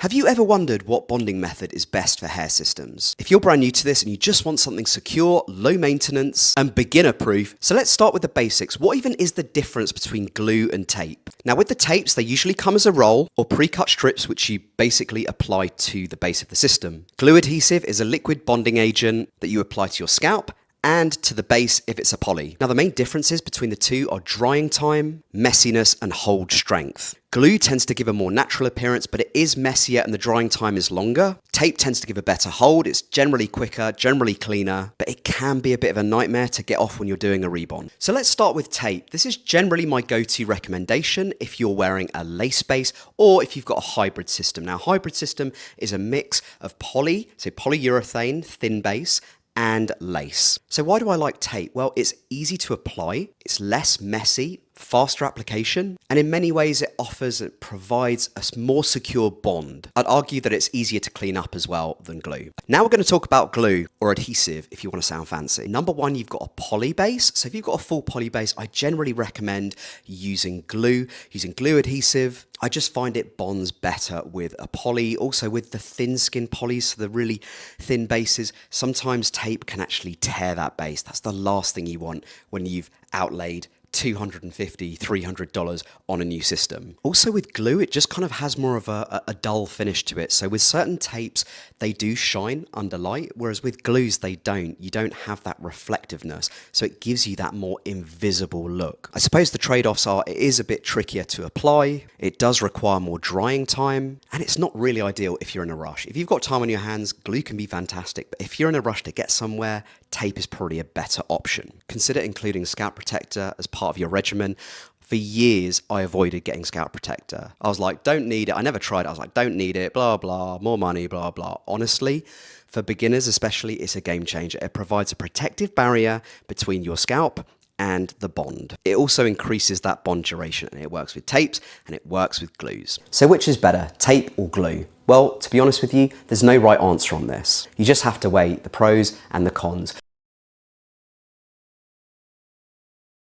Have you ever wondered what bonding method is best for hair systems? If you're brand new to this and you just want something secure, low maintenance, and beginner proof, so let's start with the basics. What even is the difference between glue and tape? Now with the tapes, they usually come as a roll or pre-cut strips which you basically apply to the base of the system. Glue adhesive is a liquid bonding agent that you apply to your scalp and to the base if it's a poly. Now the main differences between the two are drying time, messiness, and hold strength. Glue tends to give a more natural appearance, but it is messier and the drying time is longer. Tape tends to give a better hold, it's generally quicker, generally cleaner, but it can be a bit of a nightmare to get off when you're doing a rebond. So let's start with tape. This is generally my go-to recommendation if you're wearing a lace base or if you've got a hybrid system. Now hybrid system is a mix of poly, so polyurethane, thin base, and lace. So why do I like tape? Well, it's easy to apply, it's less messy, faster application, and in many ways it provides a more secure bond. I'd argue that it's easier to clean up as well than glue. Now we're going to talk about glue or adhesive if you want to sound fancy. Number one, you've got a poly base. So if you've got a full poly base, I generally recommend using glue adhesive. I just find it bonds better with a poly, also with the thin skin polys, so the really thin bases. Sometimes tape can actually tear that base. That's the last thing you want when you've outlaid $250, $300 on a new system. Also with glue, it just kind of has more of a dull finish to it. So with certain tapes, they do shine under light, whereas with glues, they don't. You don't have that reflectiveness. So it gives you that more invisible look. I suppose the trade-offs are it is a bit trickier to apply. It does require more drying time, and it's not really ideal if you're in a rush. If you've got time on your hands, glue can be fantastic, but if you're in a rush to get somewhere, tape is probably a better option. Consider including a scalp protector as part of your regimen. For years, I avoided getting scalp protector. I was like, don't need it. I never tried it. I was like, don't need it, blah, blah, more money, blah, blah. Honestly, for beginners especially, it's a game changer. It provides a protective barrier between your scalp and the bond. It also increases that bond duration, and it works with tapes and it works with glues. So which is better, tape or glue? Well, to be honest with you, there's no right answer on this. You just have to weigh the pros and the cons.